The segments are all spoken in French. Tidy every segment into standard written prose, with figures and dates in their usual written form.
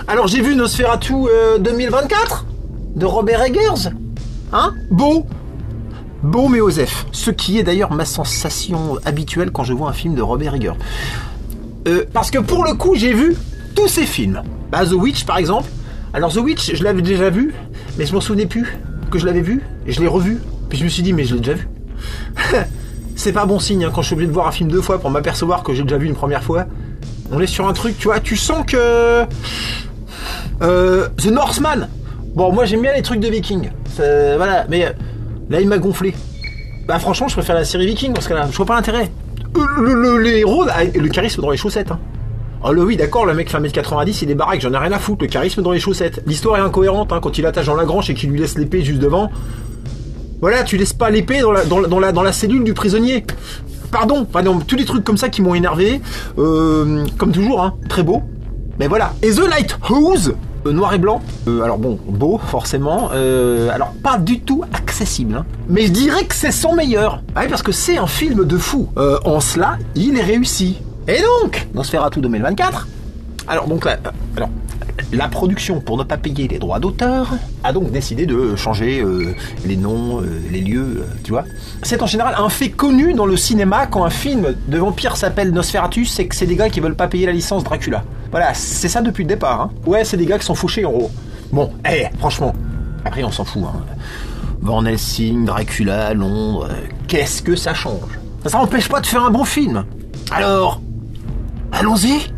Alors j'ai vu Nosferatu 2024 de Robert Eggers. Hein? Beau mais Osef. Ce qui est d'ailleurs ma sensation habituelle quand je vois un film de Robert Eggers. Parce que pour le coup, j'ai vu tous ces films. The Witch par exemple. Alors The Witch, je l'avais déjà vu, mais je m'en souvenais plus que je l'avais vu, et je l'ai revu. Puis je me suis dit, mais je l'ai déjà vu. C'est pas bon signe, hein, quand je suis obligé de voir un film 2 fois pour m'apercevoir que j'ai déjà vu une première fois. On est sur un truc, tu vois, tu sens que... The Northman. Bon, moi j'aime bien les trucs de Vikings. Voilà, mais là il m'a gonflé. Franchement, je préfère la série Viking parce que là, je vois pas l'intérêt. Les héros, le charisme dans les chaussettes. Hein. Oui, d'accord, le mec fait 1m90, il est baraque, j'en ai rien à foutre. Le charisme dans les chaussettes. L'histoire est incohérente, hein, quand il attache dans la grange et qu'il lui laisse l'épée juste devant. Voilà, tu laisses pas l'épée dans la cellule du prisonnier. Pardon, tous les trucs comme ça qui m'ont énervé. Comme toujours, hein, très beau. Mais voilà. Et The Lighthouse, noir et blanc. Alors bon, beau, forcément. Alors pas du tout accessible. Hein. Mais je dirais que c'est son meilleur. Ouais, parce que c'est un film de fou. En cela, il est réussi. Et donc, Nosferatu 2024. Alors donc là, la production, pour ne pas payer les droits d'auteur, a donc décidé de changer les noms, les lieux, tu vois. C'est en général un fait connu dans le cinéma quand un film de vampire s'appelle Nosferatu, c'est que c'est des gars qui veulent pas payer la licence Dracula. Voilà, c'est ça depuis le départ. Hein. Ouais, c'est des gars qui sont fauchés en gros. Bon, franchement, après on s'en fout. Hein. Van Helsing, Dracula, Londres, qu'est-ce que ça change? Ça n'empêche pas de faire un bon film. Alors, allons-y.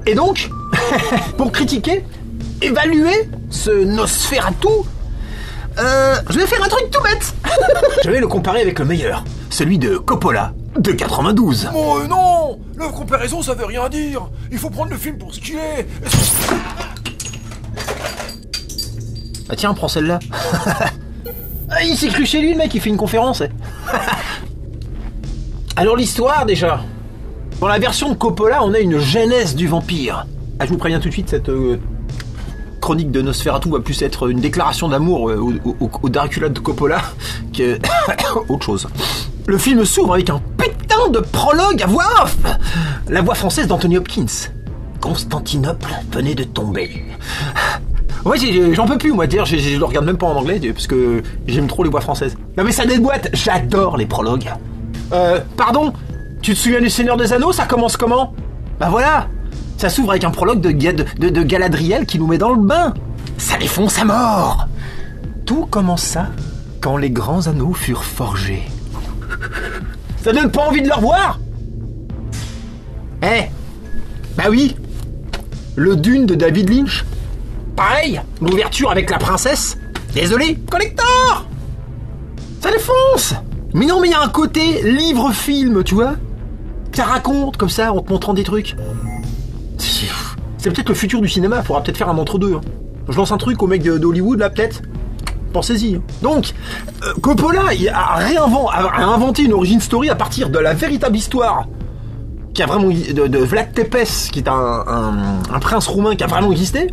Et donc, pour critiquer, évaluer ce Nosferatu, je vais faire un truc tout bête. Je vais le comparer avec le meilleur, celui de Coppola, de 92. Oh non, la comparaison ça veut rien dire. Il faut prendre le film pour ce qu'il est. Ah tiens, prends celle-là. Il s'est cru chez lui, le mec, il fait une conférence. Alors l'histoire, déjà. Dans la version de Coppola, on a une genèse du vampire. Je vous préviens tout de suite, cette chronique de Nosferatu va plus être une déclaration d'amour au Dracula de Coppola que autre chose. Le film s'ouvre avec un putain de prologue à voix off. La voix française d'Anthony Hopkins. Constantinople venait de tomber. Ouais, j'en peux plus, moi, dire, je le regarde même pas en anglais, parce que j'aime trop les voix françaises. Non mais ça déboîte, j'adore les prologues. Pardon, tu te souviens du Seigneur des Anneaux, ça commence comment? Voilà, ça s'ouvre avec un prologue de Galadriel qui nous met dans le bain. Ça les fonce à mort. Tout commença quand les grands anneaux furent forgés. Ça donne pas envie de le revoir? Bah oui, le Dune de David Lynch. Pareil, l'ouverture avec la princesse. Désolé, collector. Ça défonce. Mais non, mais il y a un côté livre-film, tu vois. Ça raconte comme ça en te montrant des trucs. C'est peut-être le futur du cinéma, faudra peut-être faire un entre-deux. Hein. Je lance un truc au mec d'Hollywood là, peut-être. Pensez-y. Hein. Donc, Coppola a inventé une origin story à partir de la véritable histoire qui a vraiment de Vlad Tepes, qui est un prince roumain qui a vraiment existé,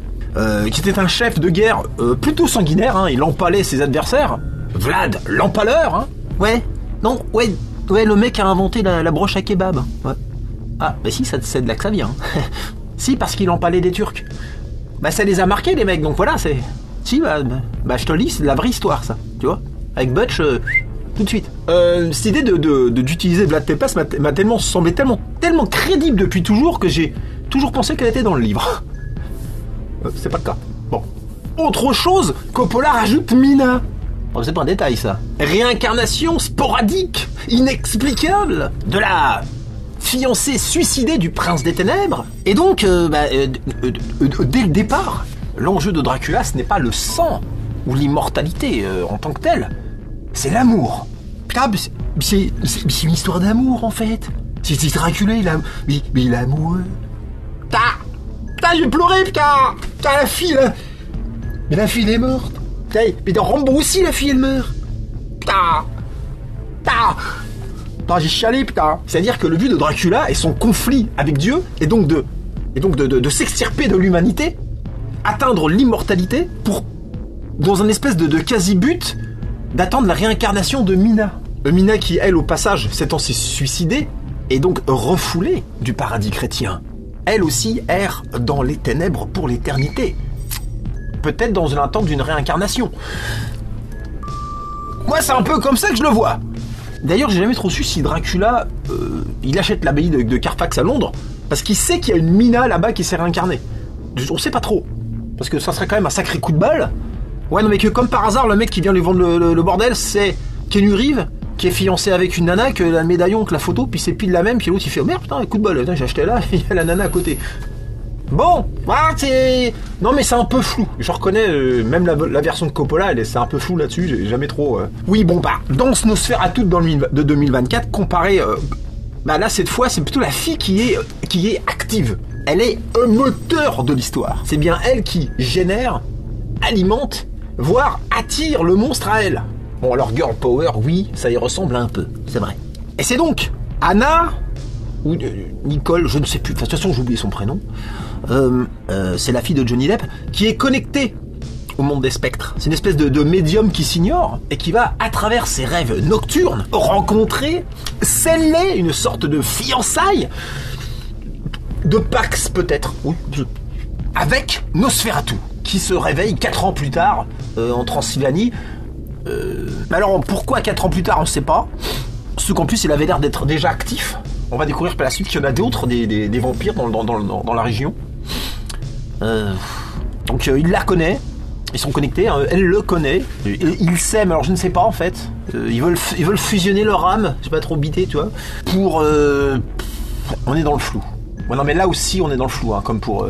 qui était un chef de guerre plutôt sanguinaire. Hein, il empalait ses adversaires. Vlad l'empaleur. Hein. Ouais, le mec a inventé la broche à kebab. Ouais. Ah, bah si, c'est de là que ça vient. Si, parce qu'il empalait des Turcs. Bah ça les a marqués, les mecs, donc voilà, c'est... Si, je te le dis, c'est de la vraie histoire, ça, tu vois. Avec Butch, tout de suite. Cette idée d'utiliser Vlad Tepes m'a semblé tellement crédible depuis toujours que j'ai toujours pensé qu'elle était dans le livre. C'est pas le cas. Bon. Autre chose, Coppola rajoute Mina. Oh, c'est pas un détail, ça. Réincarnation sporadique, inexplicable, de la fiancé suicidé du prince des ténèbres. Et donc, dès le départ, l'enjeu de Dracula, ce n'est pas le sang ou l'immortalité en tant que telle, c'est l'amour. Putain, c'est une histoire d'amour en fait. C'est Dracula, il est amoureux. Putain, j'ai pleuré, putain, la fille, là. Mais la fille, elle est morte. Putain, mais dans Rambo aussi, la fille, elle meurt. Putain, j'ai chialé, putain. C'est-à-dire que le but de Dracula est son conflit avec Dieu, et donc de s'extirper de l'humanité, atteindre l'immortalité, pour, dans un espèce de quasi-but, d'attendre la réincarnation de Mina. Mina qui, elle, au passage, s'étant suicidée, est donc refoulée du paradis chrétien. Elle aussi erre dans les ténèbres pour l'éternité. Peut-être dans une attente d'une réincarnation. Moi, c'est un peu comme ça que je le vois. D'ailleurs, j'ai jamais trop su si Dracula, il achète l'abbaye de Carfax à Londres, parce qu'il sait qu'il y a une Mina là-bas qui s'est réincarnée. On sait pas trop. Parce que ça serait quand même un sacré coup de balle. Ouais, non, mais que comme par hasard, le mec qui vient lui vendre le bordel, c'est Keanu Reeves, qui est fiancé avec une nana, que le médaillon, que la photo, puis c'est pile la même, puis l'autre il fait oh merde, putain, coup de balle, j'ai acheté là, il y a la nana à côté. Bon, voilà, c'est... Non mais c'est un peu flou, je reconnais, même la version de Coppola, c'est un peu flou là-dessus, j'ai jamais trop... Oui, bon, dans ce Nosferatu de 2024, comparé... là, cette fois, c'est plutôt la fille qui est active. Elle est un moteur de l'histoire. C'est bien elle qui génère, alimente, voire attire le monstre à elle. Bon, alors Girl Power, oui, ça y ressemble un peu, c'est vrai. Et c'est donc Anna, ou Nicole, je ne sais plus, de toute façon j'ai oublié son prénom, c'est la fille de Johnny Depp, qui est connectée au monde des spectres. C'est une espèce de médium qui s'ignore, et qui va, à travers ses rêves nocturnes, rencontrer, sceller une sorte de fiançailles, de Pax peut-être, oui, avec Nosferatu, qui se réveille 4 ans plus tard, en Transylvanie. Alors pourquoi 4 ans plus tard on ne sait pas. Surtout qu'en plus il avait l'air d'être déjà actif. On va découvrir par la suite qu'il y en a d'autres, des vampires dans la région. Donc il la connaît. Ils sont connectés, hein, elle le connaît. Ils s'aiment, alors je ne sais pas en fait. Ils veulent fusionner leur âme, je sais pas trop bité, tu vois. Pour... on est dans le flou. Ouais, non mais là aussi on est dans le flou, hein, comme pour...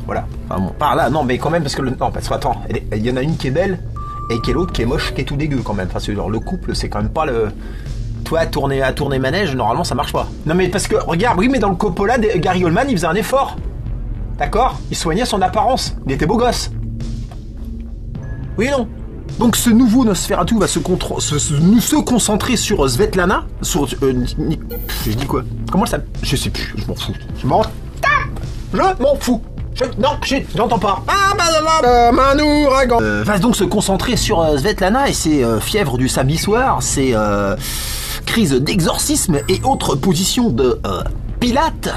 voilà. Enfin bon, par là, non mais quand même parce que... Non, parce que attends, il y en a une qui est belle... et qui est l'autre qui est moche, qui est tout dégueu quand même. Enfin, genre, le couple, c'est quand même pas le... Toi, à tourner manège, normalement, ça marche pas. Non, mais parce que, regarde, oui, mais dans le Coppola, Gary Oldman, il faisait un effort. D'accord ? Il soignait son apparence. Il était beau gosse. Oui, non. Donc, ce nouveau Nosferatu va se concentrer sur Svetlana. Sur... je dis quoi ? Comment ça... Je sais plus, je m'en fous. Je m'en fous. J'entends pas. Un ouragan. Va donc se concentrer sur Svetlana et ses fièvres du samedi soir, ses crises d'exorcisme et autres positions de Pilate.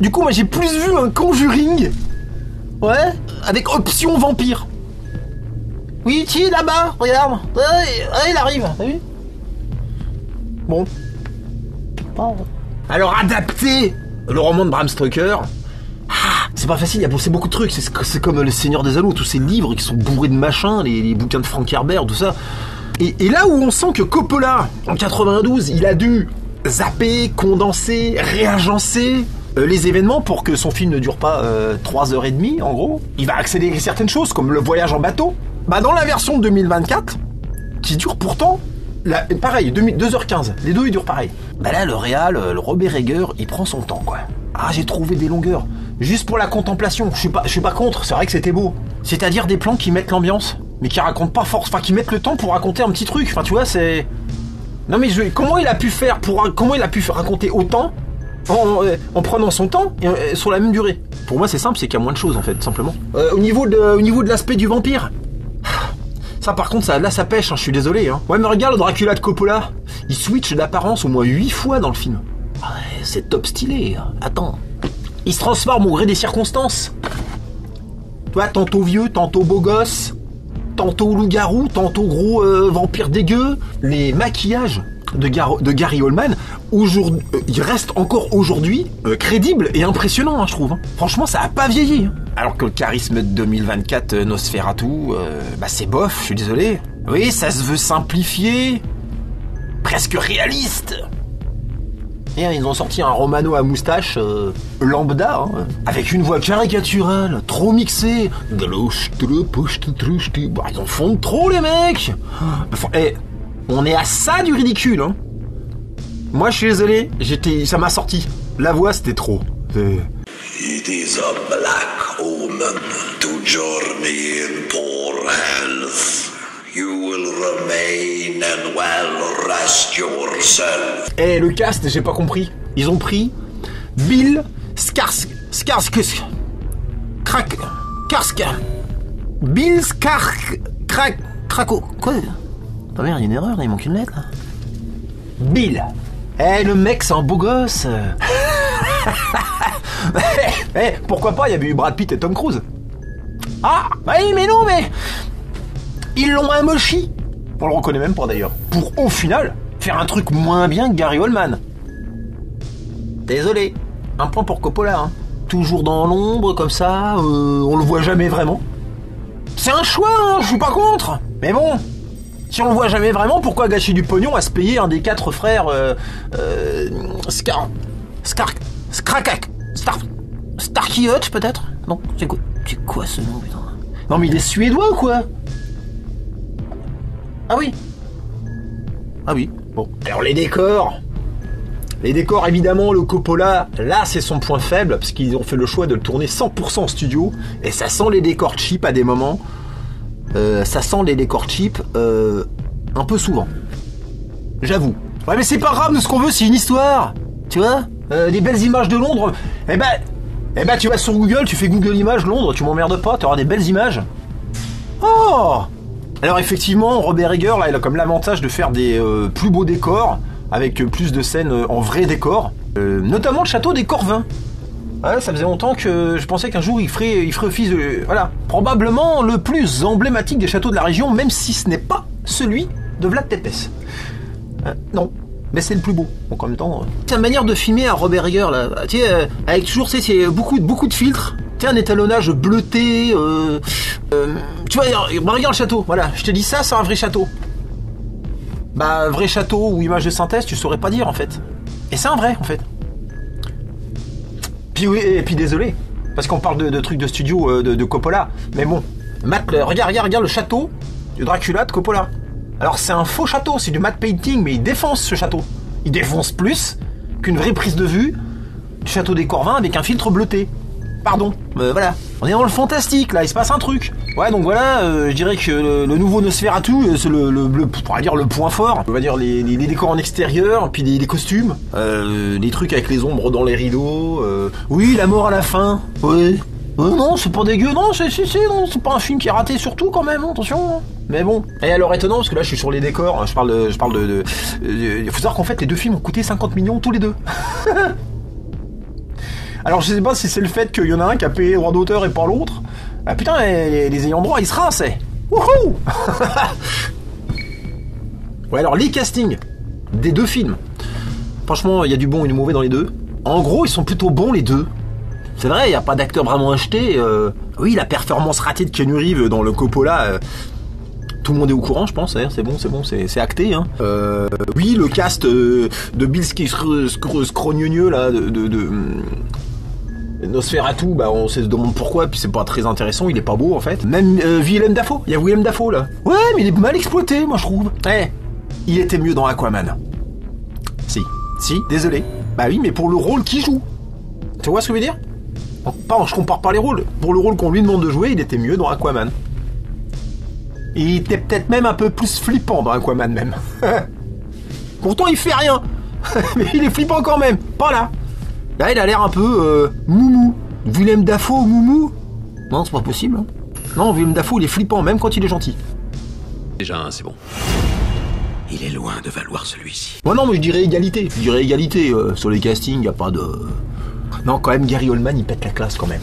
Du coup, moi j'ai plus vu un Conjuring. Ouais, avec option vampire. Oui, tiens, là-bas, regarde. Il arrive, t'as vu ? Bon. Alors, adapter le roman de Bram Stoker... c'est pas facile, il y a beaucoup de trucs, c'est comme Le Seigneur des Anneaux, tous ces livres qui sont bourrés de machins, les bouquins de Frank Herbert, tout ça. Et là où on sent que Coppola, en 92, il a dû zapper, condenser, réagencer les événements pour que son film ne dure pas 3h30, en gros. Il va accélérer certaines choses, comme le voyage en bateau. Dans la version de 2024, qui dure pourtant... pareil, 2h15, les deux ils durent pareil. Là, le réal, le Robert Egger, il prend son temps, quoi. Ah, j'ai trouvé des longueurs. Juste pour la contemplation, je suis pas contre, c'est vrai que c'était beau. C'est-à-dire des plans qui mettent l'ambiance, mais qui racontent pas force, enfin qui mettent le temps pour raconter un petit truc. Enfin, tu vois, c'est... Non mais comment il a pu faire comment il a pu raconter autant en prenant son temps et sur la même durée? Pour moi, c'est simple, c'est qu'il y a moins de choses en fait, simplement. Au niveau de l'aspect du vampire. Ça par contre, ça pêche, hein, je suis désolé. Hein. Ouais mais regarde le Dracula de Coppola, il switch d'apparence au moins 8 fois dans le film. Ouais, c'est top stylé, attends. Il se transforme au gré des circonstances. Toi, tantôt vieux, tantôt beau gosse, tantôt loup-garou, tantôt gros vampire dégueu. Les maquillages de Gary Oldman, il reste encore aujourd'hui crédible et impressionnant, hein, je trouve. Hein. Franchement, ça a pas vieilli. Hein. Alors que le charisme de 2024 Nosferatu, c'est bof, je suis désolé. Oui, ça se veut simplifié, presque réaliste. Et ils ont sorti un Romano à moustache lambda, hein, avec une voix caricaturale, trop mixée. Bah, ils en font de trop, les mecs. Eh, on est à ça du ridicule, hein. Moi, je suis désolé, ça m'a sorti. La voix, c'était trop. It is a black omen to journey in poor health. You will remain and well rest yourself. Eh, le cast, j'ai pas compris. Ils ont pris Bill Skarsgård. Bill Krako. Quoi? Oh merde, il y a une erreur, il manque une lettre. Bill. Eh, le mec, c'est un beau gosse. Pourquoi pas, il y avait eu Brad Pitt et Tom Cruise. Ah, bah oui, mais non, mais... Ils l'ont amochi. On le reconnaît même pas d'ailleurs. Pour, au final, faire un truc moins bien que Gary Oldman. Désolé. Un point pour Coppola, hein. Toujours dans l'ombre, comme ça, on le voit jamais vraiment. C'est un choix, hein, je suis pas contre. Mais bon, si on le voit jamais vraiment, pourquoi gâcher du pognon à se payer un des 4 frères Starkey Hutch, peut-être? Non, c'est quoi ce nom, putain? Non mais il est suédois ou quoi? Ah oui. Ah oui, bon. Alors les décors, évidemment, le Coppola, là c'est son point faible, parce qu'ils ont fait le choix de le tourner 100% en studio, et ça sent les décors cheap à des moments. Ça sent les décors cheap un peu souvent. J'avoue. Ouais, mais c'est pas grave, nous ce qu'on veut c'est une histoire. Tu vois, des belles images de Londres. Eh ben tu vas sur Google, tu fais Google Images Londres, tu m'emmerdes pas, tu auras des belles images. Oh. Alors effectivement, Robert Eggers, là, il a comme l'avantage de faire des plus beaux décors, avec plus de scènes en vrai décor, notamment le château des Corvins. Ouais, ça faisait longtemps que je pensais qu'un jour il ferait office de... Voilà, probablement le plus emblématique des châteaux de la région, même si ce n'est pas celui de Vlad Tepes. Non, mais c'est le plus beau. Donc en même temps... C'est une manière de filmer à Robert Eggers, là. Tu sais, avec toujours, tu sais, c'est beaucoup de filtres. Tu sais, un étalonnage bleuté... tu vois, regarde le château, voilà. Je te dis ça, c'est un vrai château. Bah, vrai château ou image de synthèse, tu saurais pas dire, en fait. Et c'est un vrai, en fait. Puis oui, et puis désolé, parce qu'on parle de trucs de studio de Coppola, mais bon, regarde le château du Dracula de Coppola. Alors c'est un faux château, c'est du matte painting, mais il défonce ce château. Il défonce plus qu'une vraie prise de vue du château des Corvins avec un filtre bleuté. Pardon, voilà. On est dans le fantastique, là, il se passe un truc. Ouais, donc voilà, je dirais que le nouveau Nosferatu, c'est on pourrait dire le point fort. On va dire les décors en extérieur, puis les costumes, les trucs avec les ombres dans les rideaux. Oui, la mort à la fin. Ouais. Non, c'est pas dégueu, non, non, c'est pas un film qui est raté surtout quand même, attention. Mais bon. Et alors étonnant, parce que là je suis sur les décors, je parle de il faut savoir qu'en fait les deux films ont coûté 50 millions tous les deux. Alors je sais pas si c'est le fait qu'il y en a un qui a payé les droits d'auteur et pas l'autre. Ah putain, les ayants droit ils se rinçaient. Wouhou. Ouais, alors les castings des deux films, franchement il y a du bon et du mauvais dans les deux. En gros ils sont plutôt bons les deux. C'est vrai, il n'y a pas d'acteur vraiment acheté. Oui, la performance ratée de Keanu Reeves dans le Coppola, tout le monde est au courant, je pense. Hein, c'est bon, c'est acté. Hein. Oui, le cast de Bill Scrogneux là, de Nosferatu, bah on se demande pourquoi, puis c'est pas très intéressant, il est pas beau en fait. Même Willem Dafoe, il y a Willem Dafoe là. Ouais, mais il est mal exploité, moi je trouve. Il était mieux dans Aquaman. Si, désolé. Bah oui, mais pour le rôle qu'il joue. Tu vois ce que je veux dire? Je compare pas les rôles. Pour le rôle qu'on lui demande de jouer, il était mieux dans Aquaman. Il était peut-être même un peu plus flippant dans Aquaman même. Pourtant il fait rien. Mais il est flippant quand même. Pas là. Là il a l'air un peu moumou. Willem Dafoe moumou. Non, c'est pas possible. Hein. Non, Willem Dafoe il est flippant même quand il est gentil. Déjà, c'est bon. Il est loin de valoir celui-ci. Moi non, mais je dirais égalité. Sur les castings, y a pas de... Non, quand même, Gary Oldman, il pète la classe, quand même.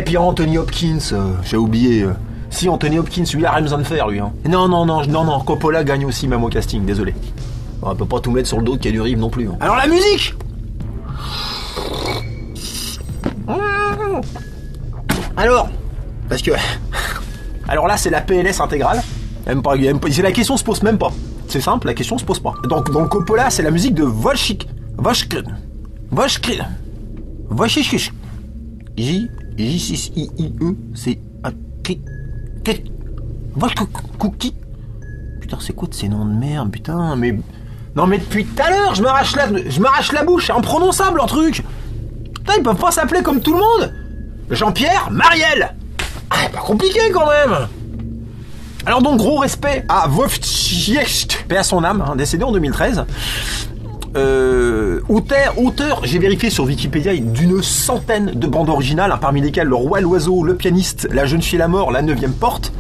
Puis Anthony Hopkins, j'ai oublié. Si, Anthony Hopkins, lui, il a rien besoin de faire, lui. Hein. Non, Coppola gagne aussi, même au casting, désolé. On peut pas tout mettre sur le dos de Keanu Reeves non plus. Hein. Alors, la musique. Alors, parce que... Alors là, c'est la PLS intégrale. C'est la question se pose même pas. C'est simple, la question se pose pas. Donc dans le Coppola, c'est la musique de Wojciech. J-6-I-I-E, c'est... Cookie. Putain, c'est quoi de ces noms de merde, putain, mais... Non mais depuis tout à l'heure, je m'arrache la bouche, c'est imprononçable, un truc. Putain, ils peuvent pas s'appeler comme tout le monde. Jean-Pierre, Marielle. Ah, pas compliqué quand même. Alors donc, gros respect à Wojciech, paix à son âme, hein, décédé en 2013. Auteur, j'ai vérifié sur Wikipédia, d'une centaine de bandes originales, hein, parmi lesquelles Le Roi et l'Oiseau, Le Pianiste, La Jeune Fille et la Mort, La 9e Porte.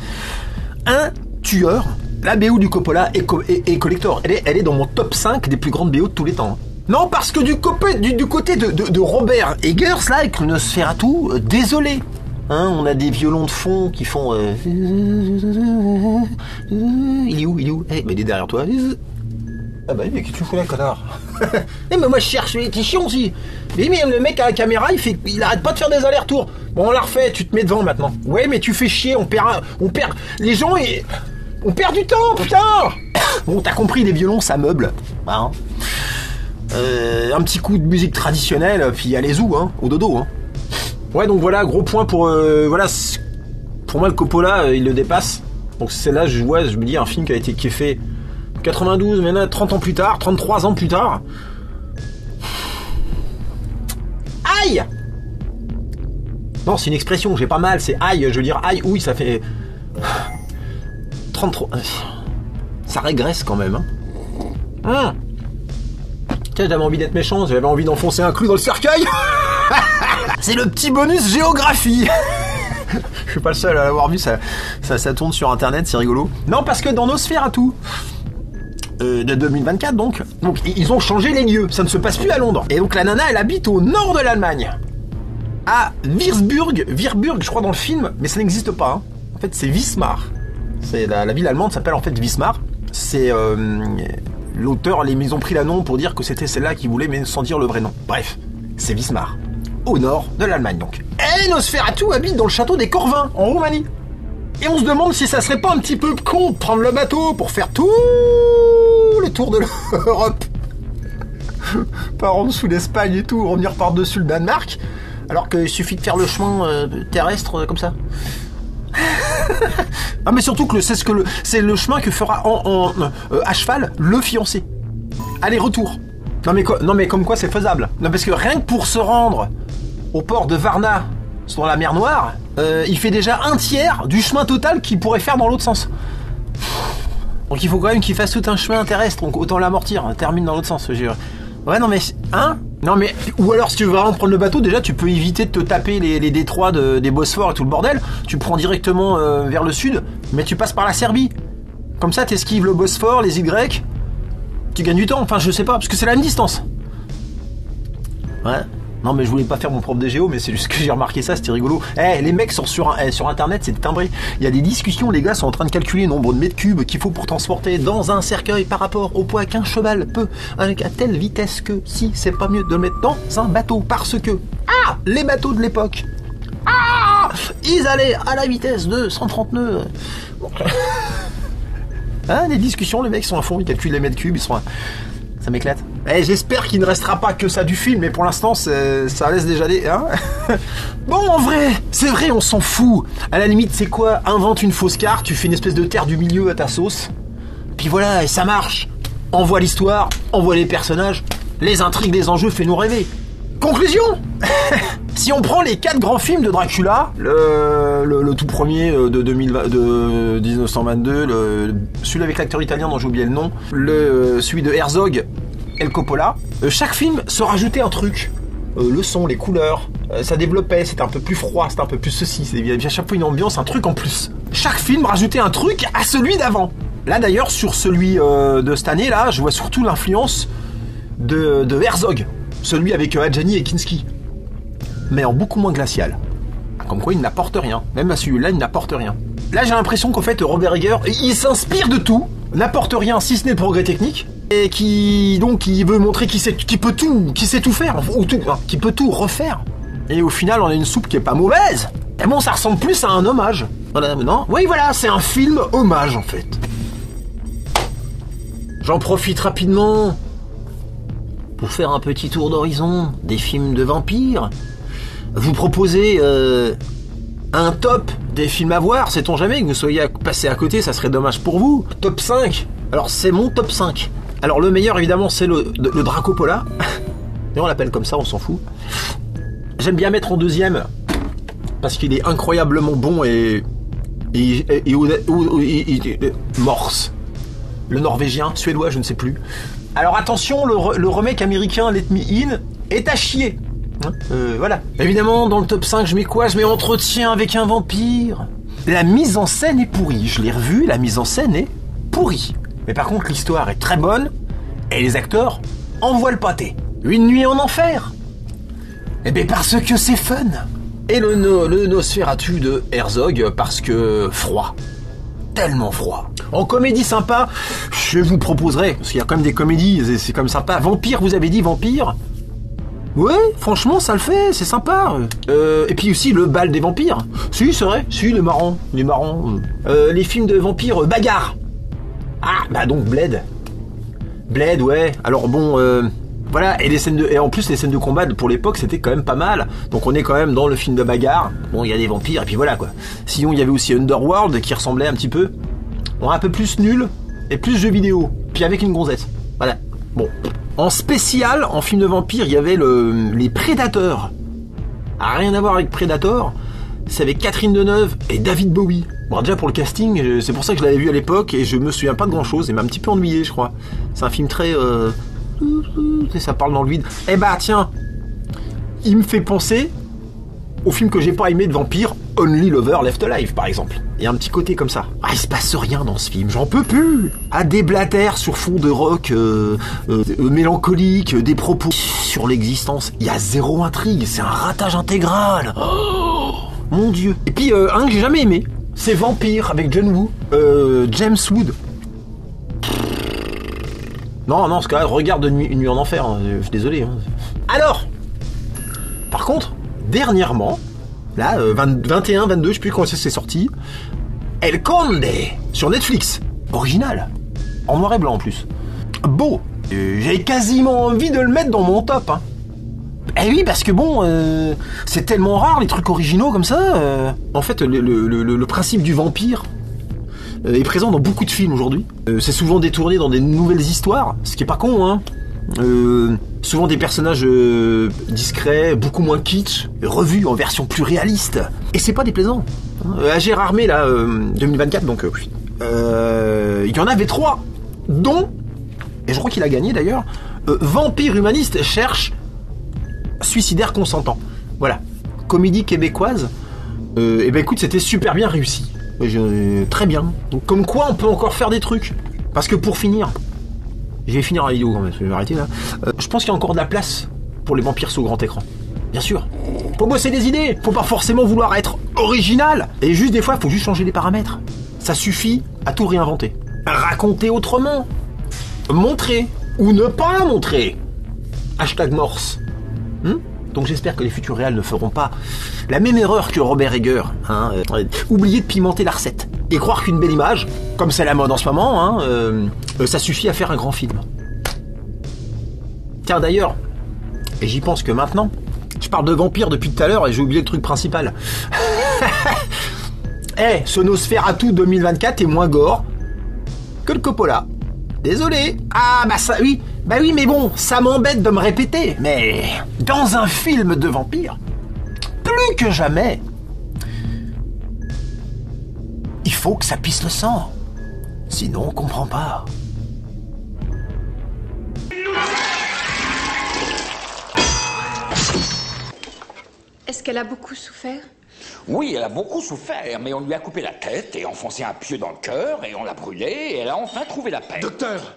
Un tueur. La BO du Coppola est collector. Elle est dans mon top 5 des plus grandes BO de tous les temps. Non, parce que du côté de Robert Eggers, là, avec le Nosferatu, désolé. Hein, on a des violons de fond qui font... Il est où mais il est derrière toi. Ah bah mais qu'est-ce que tu fous là, connard? Mais moi je cherche, t'es chiant aussi. Mais le mec à la caméra, il arrête pas de faire des allers-retours. Bon, on l'a refait, tu te mets devant maintenant. Ouais, mais tu fais chier, on perd... Les gens, on perd du temps, putain. Bon, t'as compris, les violons, ça meuble. Hein. Un petit coup de musique traditionnelle, puis allez-y, hein, au dodo. Hein. Ouais, donc voilà, gros point pour... voilà, pour moi, le Coppola, il le dépasse. Donc c'est là, je me dis, un film qui est fait 92, maintenant 30 ans plus tard, 33 ans plus tard. Aïe! Non, c'est une expression, j'ai pas mal, c'est aïe, je veux dire aïe, oui, ça fait... 33... Ça régresse quand même, hein. Tiens, j'avais envie d'être méchant, j'avais envie d'enfoncer un clou dans le cercueil. C'est le petit bonus géographie. Je suis pas le seul à l'avoir vu, ça tourne sur internet, c'est rigolo. Non, parce que dans Nosferatu de 2024 donc ils ont changé les lieux, ça ne se passe plus à Londres. Et donc la nana, elle habite au nord de l'Allemagne, à Wirburg, je crois dans le film, mais ça n'existe pas. Hein. En fait, c'est Wismar. C'est la ville allemande s'appelle en fait Wismar. C'est l'auteur, ils ont pris la nom pour dire que c'était celle-là qu'ils voulaient, mais sans dire le vrai nom. Bref, c'est Wismar, au nord de l'Allemagne donc. Et Nosferatu habite dans le château des Corvins, en Roumanie. Et on se demande si ça serait pas un petit peu con de prendre le bateau pour faire tout le tour de l'Europe. Par en dessous l'Espagne et tout, revenir par-dessus le Danemark, alors qu'il suffit de faire le chemin terrestre comme ça. Ah mais surtout que c'est le chemin que fera à cheval le fiancé. Aller-retour. Non mais comme quoi c'est faisable. Non parce que rien que pour se rendre au port de Varna sur la mer Noire, il fait déjà un tiers du chemin total qu'il pourrait faire dans l'autre sens. Donc il faut quand même qu'il fasse tout un chemin terrestre, donc autant l'amortir, termine dans l'autre sens. Ouais non mais... Hein? Non mais... Ou alors si tu veux vraiment prendre le bateau, déjà tu peux éviter de te taper les détroits des Bosphore et tout le bordel. Tu prends directement vers le sud, mais tu passes par la Serbie. Comme ça t'esquives le Bosphore, les Y, tu gagnes du temps, enfin je sais pas, parce que c'est la même distance. Ouais. Non mais je voulais pas faire mon prof de géo, mais c'est juste que j'ai remarqué ça, c'était rigolo. Les mecs sont sur internet, c'est timbré. Il y a des discussions, les gars sont en train de calculer le nombre de mètres cubes qu'il faut pour transporter dans un cercueil par rapport au poids qu'un cheval peut, avec à telle vitesse que si c'est pas mieux de le mettre dans un bateau, parce que les bateaux de l'époque, ils allaient à la vitesse de 130 nœuds. Les discussions, les mecs sont à fond, ils calculent les mètres cubes, ils sont à... Ça m'éclate. J'espère qu'il ne restera pas que ça du film, mais pour l'instant, ça laisse déjà des... Hein. Bon, en vrai, c'est vrai, on s'en fout. À la limite, c'est quoi? Invente une fausse carte, tu fais une espèce de terre du milieu à ta sauce. Puis voilà, et ça marche. Envoie l'histoire, envoie les personnages, les intrigues, les enjeux, fais-nous rêver. Conclusion. Si on prend les 4 grands films de Dracula, le tout premier de 1922, celui avec l'acteur italien dont j'ai oublié le nom, celui de Herzog et le Coppola, chaque film se rajoutait un truc. Le son, les couleurs, ça développait, c'était un peu plus froid, c'était un peu plus ceci, il y avait à chaque fois une ambiance, un truc en plus. Chaque film rajoutait un truc à celui d'avant. Là d'ailleurs, sur celui de cette année là, je vois surtout l'influence de Herzog, celui avec Adjani et Kinski, mais en beaucoup moins glacial. Comme quoi il n'apporte rien, même à celui-là il n'apporte rien. Là j'ai l'impression qu'en fait Robert Eggers, il s'inspire de tout, n'apporte rien si ce n'est le progrès technique, et qui veut montrer qu'il sait tout faire, ou tout, qu'il peut tout refaire. Et au final on a une soupe qui est pas mauvaise. Et bon, ça ressemble plus à un hommage. Voilà, non? Oui voilà, c'est un film hommage en fait. j'en profite rapidement pour faire un petit tour d'horizon des films de vampires. Vous proposer un top des films à voir, sait-on jamais que vous soyez passé à côté, ça serait dommage pour vous. Top 5. Alors c'est mon top 5. Alors le meilleur évidemment c'est le Dracopola. Et on l'appelle comme ça, on s'en fout. J'aime bien mettre en deuxième parce qu'il est incroyablement bon et morse. Le norvégien, suédois, je ne sais plus. Alors attention, le remake américain Let Me In est à chier. Voilà. Évidemment, dans le top 5, je mets quoi? Je mets Entretien avec un vampire. La mise en scène est pourrie. Je l'ai revu, la mise en scène est pourrie. Mais par contre, l'histoire est très bonne et les acteurs envoient le pâté. Une nuit en enfer. Eh bien, parce que c'est fun. Et le Nosferatu de Herzog, parce que froid. Tellement froid. En comédie sympa, je vous proposerai, parce qu'il y a quand même des comédies, c'est comme sympa. Vampire, vous avez dit Vampire? Ouais, franchement, ça le fait, c'est sympa. Et puis aussi le bal des vampires. Si, c'est vrai, si, il est marrant. Les films de vampires, bagarre. Ah, bah donc Blade. Blade, ouais. Alors bon, voilà, et en plus les scènes de combat pour l'époque c'était quand même pas mal. Donc on est quand même dans le film de bagarre. Bon, il y a des vampires et puis voilà quoi. Sinon il y avait aussi Underworld qui ressemblait un petit peu. Bon, un peu plus nul et plus jeu vidéo. Puis avec une gonzette. Voilà. Bon. En spécial, en film de vampire, il y avait les Prédateurs. Rien à voir avec Predator. C'est avec Catherine Deneuve et David Bowie. Bon, déjà pour le casting, c'est pour ça que je l'avais vu à l'époque et je me souviens pas de grand chose. Il m'a un petit peu ennuyé, je crois. C'est un film très... ça parle dans le vide. Eh bah tiens, il me fait penser au film que j'ai pas aimé de vampire, Only Lover Left Alive par exemple. Il y a un petit côté comme ça. Ah, il se passe rien dans ce film, j'en peux plus. Ah, des blatères sur fond de rock mélancolique, des propos sur l'existence. Il y a zéro intrigue, c'est un ratage intégral. Oh, mon Dieu. Et puis un que j'ai jamais aimé, c'est Vampire avec John Woo, James Wood. Non, ce cas-là, regarde Une nuit en enfer, hein. Je suis désolé. Hein. Alors, par contre, dernièrement, là, 21, 22, je sais plus quand c'est sorti, El Conde, sur Netflix, original, en noir et blanc en plus. Beau, j'avais quasiment envie de le mettre dans mon top. Hein. Eh oui, parce que bon, c'est tellement rare les trucs originaux comme ça. En fait, le principe du vampire est présent dans beaucoup de films aujourd'hui. C'est souvent détourné dans des nouvelles histoires, ce qui est pas con, hein. Souvent des personnages discrets, beaucoup moins kitsch, revus en version plus réaliste. Et c'est pas déplaisant. À Gérardmer, là, 2024, donc il y en avait 3, dont, et je crois qu'il a gagné d'ailleurs, Vampire humaniste cherche suicidaire consentant. Voilà. Comédie québécoise. Et ben écoute, c'était super bien réussi. Très bien. Donc comme quoi on peut encore faire des trucs. Parce que pour finir, je vais finir la vidéo quand même, je vais m'arrêter là. Je pense qu'il y a encore de la place pour les vampires sur grand écran. Bien sûr. Faut bosser des idées, faut pas forcément vouloir être original. Et juste des fois, il faut juste changer les paramètres. Ça suffit à tout réinventer. Raconter autrement. Montrer. Ou ne pas montrer. Hashtag Morse. Donc j'espère que les futurs réals ne feront pas la même erreur que Robert Egger, hein, oublier de pimenter la recette et croire qu'une belle image, comme c'est la mode en ce moment, hein, ça suffit à faire un grand film. Tiens d'ailleurs, et j'y pense que maintenant, je parle de vampires depuis tout à l'heure et j'ai oublié le truc principal. Ce Nosferatu 2024 est moins gore que le Coppola. Désolé. Ah bah ça, oui. Bah oui, mais bon, ça m'embête de me répéter. Mais dans un film de vampire, plus que jamais, il faut que ça pisse le sang. Sinon, on comprend pas. Est-ce qu'elle a beaucoup souffert? Oui, elle a beaucoup souffert, mais on lui a coupé la tête et enfoncé un pieu dans le cœur et on l'a brûlée et elle a enfin trouvé la paix. Docteur,